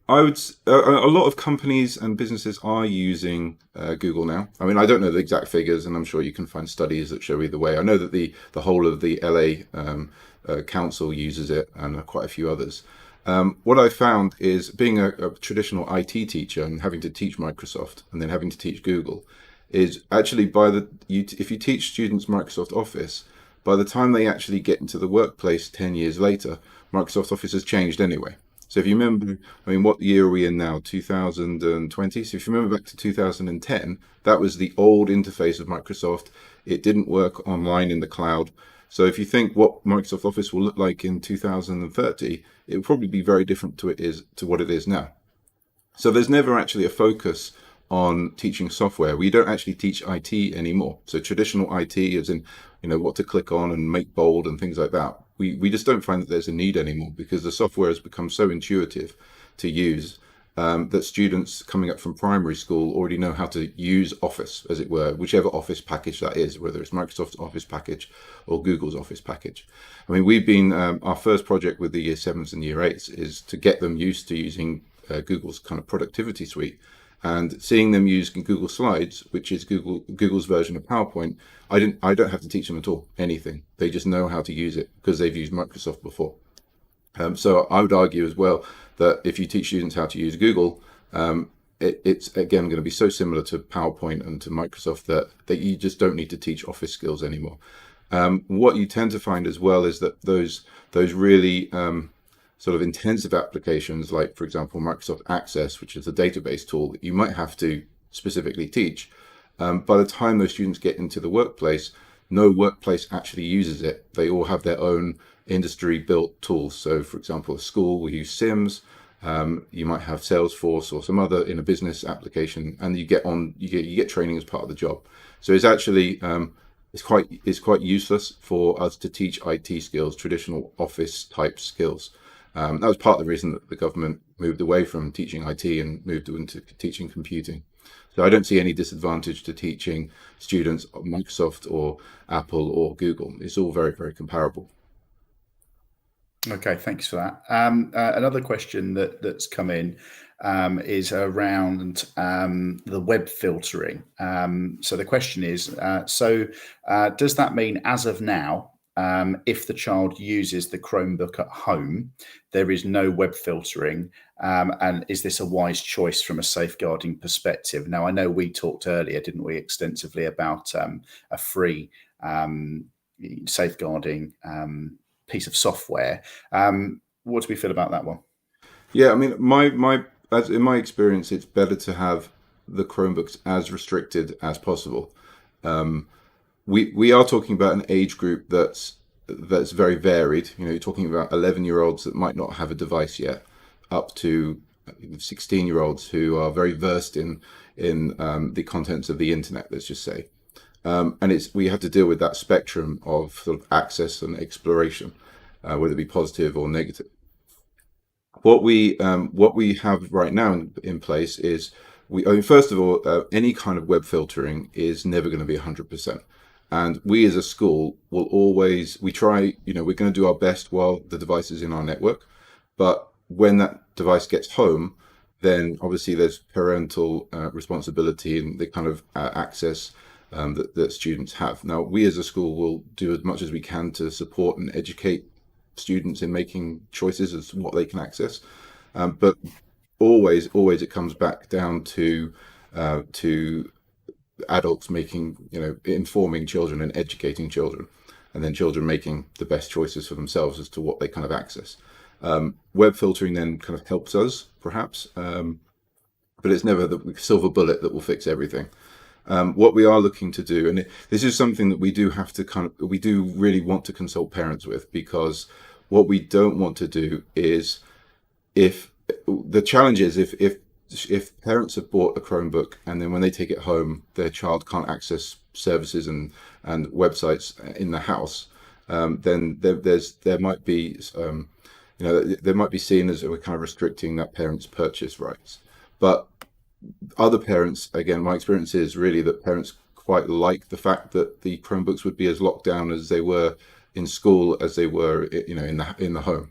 S1: I would. A lot of companies and businesses are using Google now. I mean, I don't know the exact figures, and I'm sure you can find studies that show either way. I know that the whole of the LA council uses it, and quite a few others. What I found is, being a traditional IT teacher and having to teach Microsoft and then having to teach Google, is actually if you teach students Microsoft Office, by the time they actually get into the workplace 10 years later, Microsoft Office has changed anyway. So if you remember, I mean, what year are we in now? 2020. So if you remember back to 2010, that was the old interface of Microsoft. It didn't work online in the cloud. So if you think what Microsoft Office will look like in 2030, it will probably be very different to what it is now. So there's never actually a focus on teaching software. We don't actually teach IT anymore. So traditional IT, as in, what to click on and make bold and things like that, we just don't find that there's a need anymore, because the software has become so intuitive to use that students coming up from primary school already know how to use Office, as it were, whichever Office package that is, whether it's Microsoft's Office package or Google's Office package. I mean, we've been, our first project with the year 7s and year 8s is to get them used to using Google's kind of productivity suite. And seeing them use Google Slides, which is Google's version of PowerPoint, I don't have to teach them at all anything. They just know how to use it because they've used Microsoft before. So I would argue as well that if you teach students how to use Google, it's again going to be so similar to PowerPoint and to Microsoft that you just don't need to teach Office skills anymore. What you tend to find as well is that those really sort of intensive applications, like, for example, Microsoft Access, which is a database tool that you might have to specifically teach. By the time those students get into the workplace, no workplace actually uses it. They all have their own industry-built tools. So, for example, a school will use Sims. You might have Salesforce or some other in a business application, and you get training as part of the job. So it's actually it's quite useless for us to teach IT skills, traditional Office type skills. That was part of the reason that the government moved away from teaching IT and moved into teaching computing. So I don't see any disadvantage to teaching students Microsoft or Apple or Google. It's all very, very comparable.
S2: Okay, thanks for that. Another question that's come in is around the web filtering. So the question is, does that mean, as of now, if the child uses the Chromebook at home, there is no web filtering? And is this a wise choice from a safeguarding perspective? Now, I know we talked earlier, didn't we, extensively about a free safeguarding piece of software. What do we feel about that one?
S1: Yeah, I mean, as in my experience, it's better to have the Chromebooks as restricted as possible. We are talking about an age group that's very varied. You're talking about 11-year-olds that might not have a device yet, up to 16-year-olds who are very versed in the contents of the internet, let's just say. And we have to deal with that spectrum of sort of access and exploration, whether it be positive or negative. What we have right now in place is, first of all, any kind of web filtering is never going to be 100%. And we as a school will always, we're going to do our best while the device is in our network. But when that device gets home, then obviously there's parental responsibility and the kind of access that students have. Now, we as a school will do as much as we can to support and educate students in making choices as to what they can access. But always it comes back down to adults making, informing children and educating children, and then children making the best choices for themselves as to what they kind of access. Web filtering then kind of helps us, perhaps, but it's never the silver bullet that will fix everything. What we are looking to do, and this is something that we do have to we do really want to consult parents with, because what we don't want to do is, if the challenge is if parents have bought a Chromebook and then when they take it home, their child can't access services and websites in the house, then there might be there might be seen as we're kind of restricting that parent's purchase rights. But other parents, again, my experience is really that parents quite like the fact that the Chromebooks would be as locked down as they were in school as they were, in the home,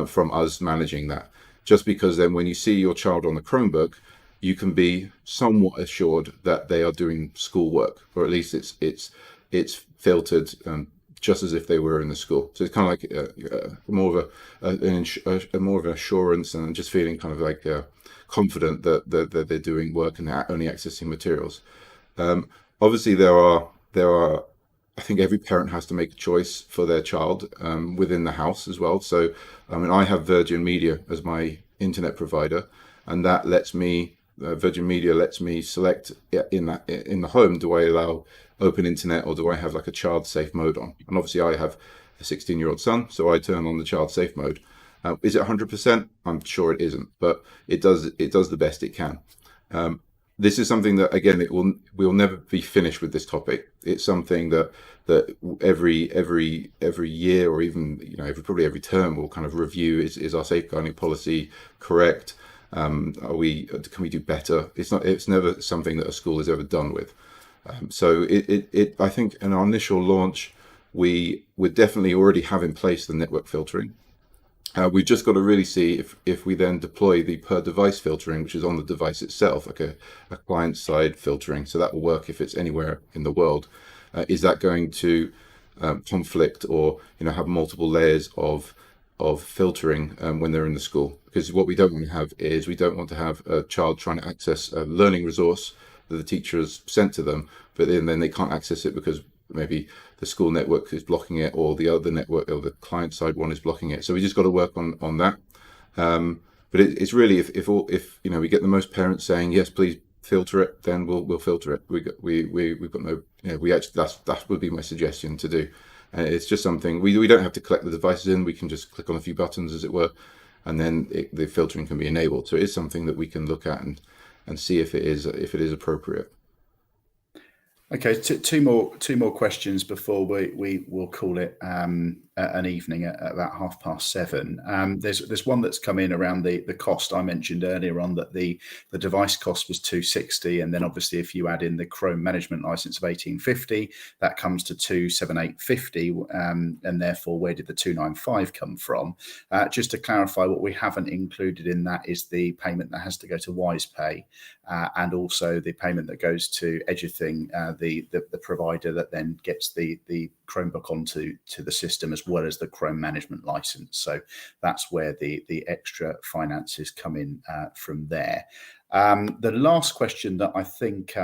S1: from us managing that. Just because then when you see your child on the Chromebook, you can be somewhat assured that they are doing schoolwork, or at least it's filtered just as if they were in the school. So it's kind of like more of an assurance, and just feeling kind of like confident that they're doing work and they're only accessing materials. Obviously, there are. I think every parent has to make a choice for their child within the house as well. So, I mean, I have Virgin Media as my internet provider, and that lets me. Virgin Media lets me select in the home. Do I allow open internet, or do I have like a child safe mode on? And obviously, I have a 16-year-old son, so I turn on the child safe mode. Is it 100%? I'm sure it isn't, but it does the best it can. This is something that, again, we'll never be finished with this topic. It's something that every year, or even probably every term, we'll kind of review. Is our safeguarding policy correct? Can we do better? It's never something that a school has ever done with. So I think in our initial launch, we would definitely already have in place the network filtering. We've just got to really see if we then deploy the per device filtering, which is on the device itself, like a client side filtering. So that will work if it's anywhere in the world. Is that going to conflict, or have multiple layers of filtering when they're in the school? Because what we don't want to have is, we don't want to have a child trying to access a learning resource that the teacher has sent to them, but then they can't access it because maybe the school network is blocking it, or the other network, or the client side one is blocking it. So we just got to work on that. But it's really, if we get the most parents saying yes, please filter it, then we'll filter it. We've got no, we actually, that would be my suggestion to do. It's just something we don't have to collect the devices in. We can just click on a few buttons, as it were, and then the filtering can be enabled. So it is something that we can look at and see if it is appropriate.
S2: Okay, two more questions before we will call it an evening at about 7:30. There's one that's come in around the cost. I mentioned earlier on that the device cost was $260, and then obviously if you add in the Chrome management license of $1850, that comes to $278.50, and therefore where did the $295 come from? Just to clarify, what we haven't included in that is the payment that has to go to WisePay, and also the payment that goes to Eduthing, the provider that then gets the Chromebook onto the system, as well as the Chrome management license. So that's where the extra finances come in from there. The last question that I think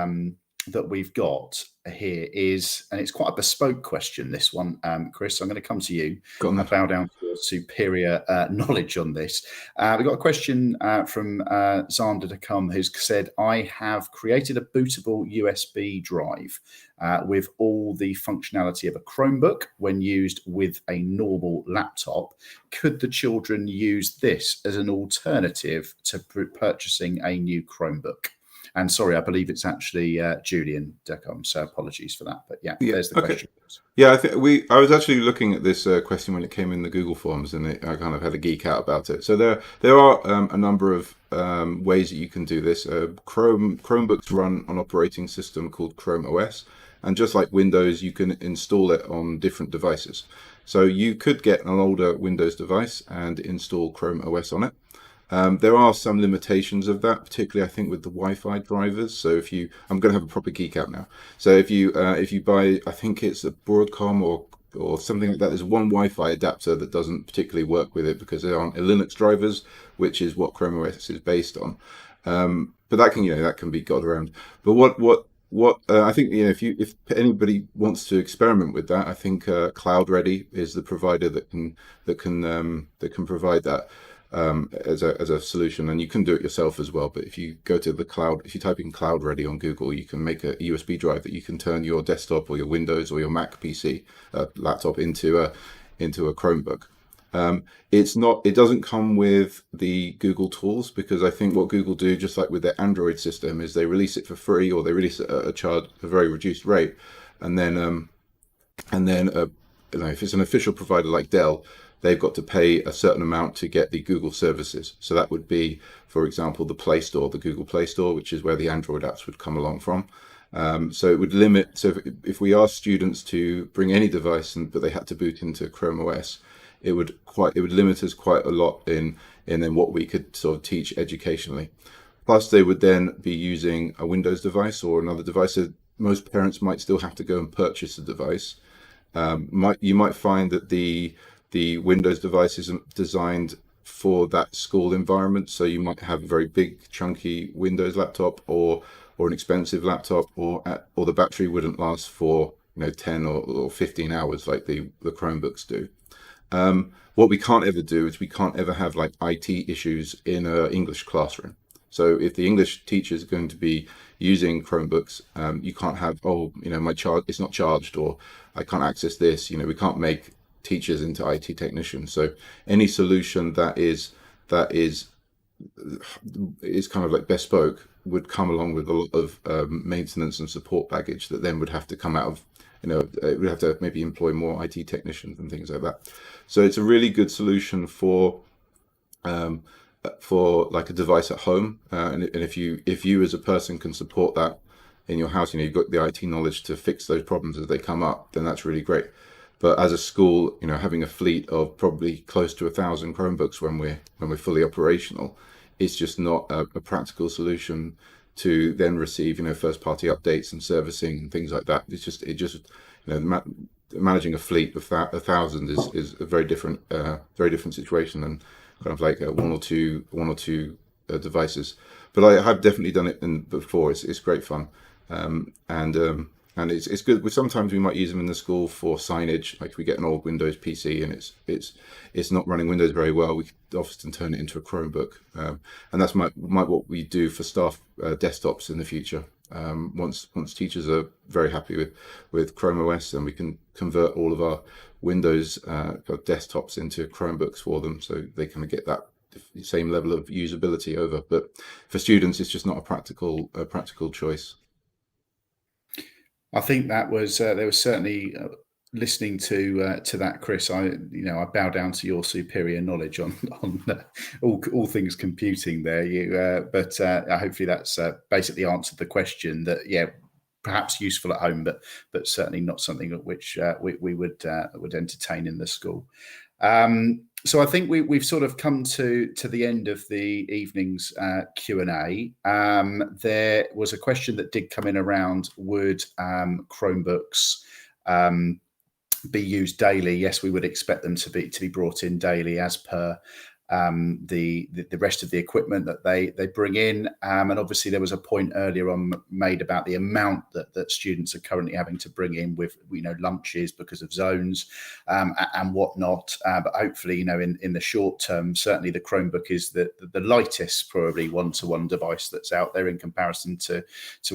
S2: that we've got here is, and it's quite a bespoke question, this one, Chris. I'm going to come to you. I bow down to your superior knowledge on this. We've got a question from Zander to come, who's said, I have created a bootable USB drive with all the functionality of a Chromebook when used with a normal laptop. Could the children use this as an alternative to purchasing a new Chromebook? And sorry, I believe it's actually Julian Decom, so apologies for that. But yeah, there's the question.
S1: Yeah, I was actually looking at this question when it came in the Google Forms, and I kind of had a geek out about it. So there are a number of ways that you can do this. Chromebooks run on an operating system called Chrome OS, and just like Windows, you can install it on different devices. So you could get an older Windows device and install Chrome OS on it. There are some limitations of that, particularly I think with the Wi-Fi drivers. So I'm going to have a proper geek out now. So if you buy, I think it's a Broadcom or something like that, there's one Wi-Fi adapter that doesn't particularly work with it because there aren't Linux drivers, which is what Chrome OS is based on. But that can be got around. But what I think, if anybody wants to experiment with that, I think Cloud Ready is the provider that can provide that as a solution, and you can do it yourself as well. But if you go to the cloud, if you type in Cloud Ready on Google, you can make a USB drive that you can turn your desktop or your Windows or your Mac PC laptop into a Chromebook. It doesn't come with the Google tools, because I think what Google do, just like with their Android system, is they release it for free, or they release it at a very reduced rate, and then if it's an official provider like Dell, they've got to pay a certain amount to get the Google services. So that would be, for example, the Play Store, the Google Play Store, which is where the Android apps would come along from. So it would limit. So if we asked students to bring any device, but they had to boot into Chrome OS, it would limit us quite a lot in then what we could sort of teach educationally. Plus, they would then be using a Windows device or another device. So most parents might still have to go and purchase a device. You might find that the Windows device isn't designed for that school environment. So you might have a very big, chunky Windows laptop or an expensive laptop, or the battery wouldn't last for 10 or 15 hours like the Chromebooks do. What we can't ever do is we can't ever have like IT issues in an English classroom. So if the English teacher is going to be using Chromebooks, you can't have, my charge it's not charged, or I can't access this. We can't make teachers into IT technicians. So any solution that is kind of like bespoke would come along with a lot of maintenance and support baggage that then would have to come out of, it would have to maybe employ more IT technicians and things like that. So it's a really good solution for like a device at home, and if you as a person can support that in your house, you've got the IT knowledge to fix those problems as they come up, then that's really great. But as a school, having a fleet of probably close to 1,000 Chromebooks when we're fully operational, it's just not a practical solution to then receive first party updates and servicing and things like that. Managing a fleet of 1,000 is a very different situation than kind of like one or two devices. But I have definitely done it before. It's great fun, and it's good. Sometimes we might use them in the school for signage, like if we get an old Windows PC and it's not running Windows very well, we could often turn it into a Chromebook, and that's what we do for staff desktops in the future. Once teachers are very happy with Chrome OS, then we can convert all of our Windows desktops into Chromebooks for them, so they can get that same level of usability over. But for students, it's just not a practical choice.
S2: I think that was there was certainly listening to that, Chris. I bow down to your superior knowledge on all things computing there. But hopefully that's basically answered the question. That perhaps useful at home, but certainly not something at which we would entertain in the school. So I think we've sort of come to the end of the evening's Q&A. There was a question that did come in around would Chromebooks be used daily? Yes, we would expect them to be brought in daily as per the rest of the equipment that they bring in, and obviously there was a point earlier on made about the amount that students are currently having to bring in with lunches because of zones and whatnot, but hopefully in the short term, certainly the Chromebook is the lightest probably one-to-one device that's out there in comparison to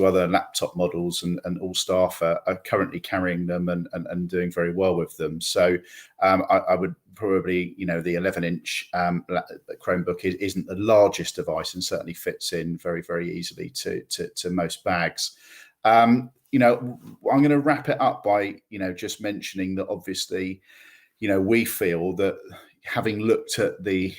S2: other laptop models, and all staff are currently carrying them and doing very well with them. So I would probably, the 11-inch Chromebook isn't the largest device and certainly fits in very, very easily to most bags. I'm going to wrap it up by, just mentioning that obviously, we feel that, having looked at the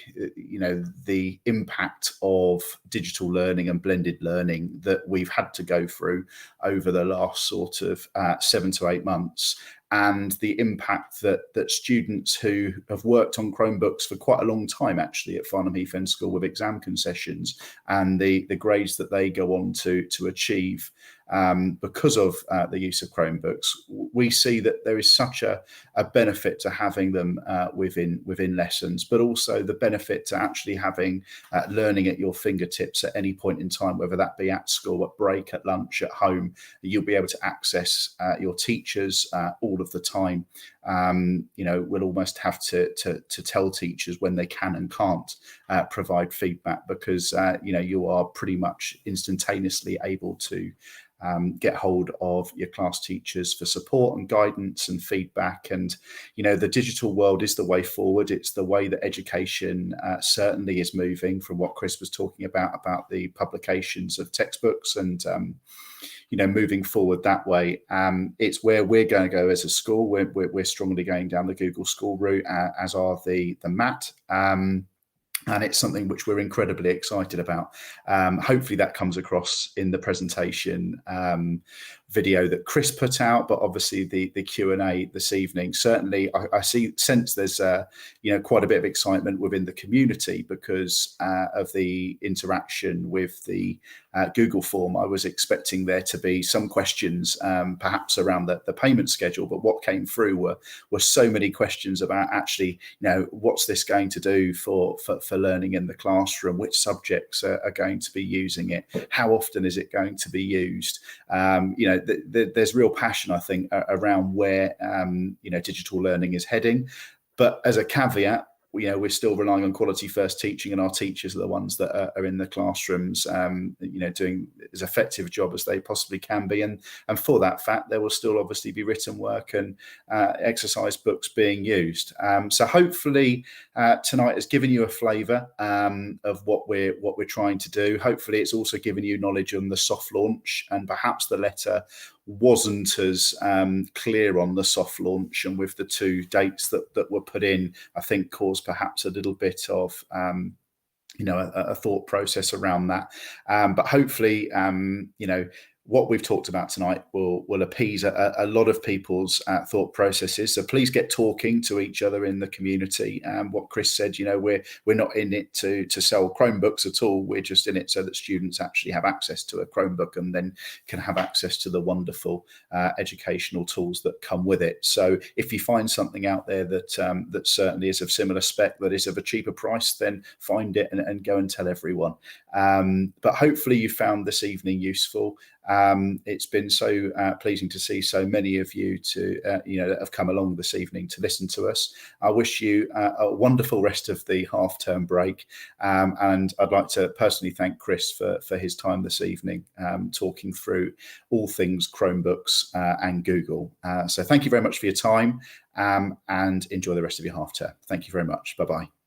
S2: the impact of digital learning and blended learning that we've had to go through over the last sort of 7 to 8 months, and the impact that students who have worked on Chromebooks for quite a long time, actually, at Farnham Heath End School with exam concessions, and the grades that they go on to achieve because of the use of Chromebooks, we see that there is such a benefit to having them within lessons, but also the benefit to actually having learning at your fingertips at any point in time, whether that be at school, at break, at lunch, at home. You'll be able to access your teachers all of the time. We'll almost have to tell teachers when they can and can't provide feedback, because you are pretty much instantaneously able to get hold of your class teachers for support and guidance and feedback. And the digital world is the way forward. It's the way that education certainly is moving, from what Chris was talking about the publications of textbooks and moving forward that way. It's where we're going to go as a school. We're strongly going down the Google School route, as are the MAT. And it's something which we're incredibly excited about. Hopefully that comes across in the presentation video that Chris put out, but obviously the Q&A this evening. Certainly I sense there's quite a bit of excitement within the community because of the interaction with the Google form. I was expecting there to be some questions perhaps around the payment schedule, but what came through were so many questions about actually what's this going to do for learning in the classroom, which subjects are going to be using it, how often is it going to be used. There's real passion, I think, around where digital learning is heading. But as a caveat, we're still relying on quality first teaching, and our teachers are the ones that are in the classrooms, doing as effective a job as they possibly can be. And for that fact, there will still obviously be written work and exercise books being used. So hopefully tonight has given you a flavour of what we're trying to do. Hopefully it's also given you knowledge on the soft launch, and perhaps the letter wasn't as clear on the soft launch, and with the 2 dates that were put in, I think caused perhaps a little bit of a thought process around that. But hopefully what we've talked about tonight will appease a lot of people's thought processes. So please get talking to each other in the community. What Chris said, we're not in it to sell Chromebooks at all. We're just in it so that students actually have access to a Chromebook and then can have access to the wonderful educational tools that come with it. So if you find something out there that certainly is of similar spec, that is of a cheaper price, then find it and go and tell everyone. But hopefully you found this evening useful. It's been so pleasing to see so many of you that have come along this evening to listen to us. I wish you a wonderful rest of the half-term break, and I'd like to personally thank Chris for his time this evening, talking through all things Chromebooks and Google. So thank you very much for your time, and enjoy the rest of your half-term. Thank you very much. Bye-bye.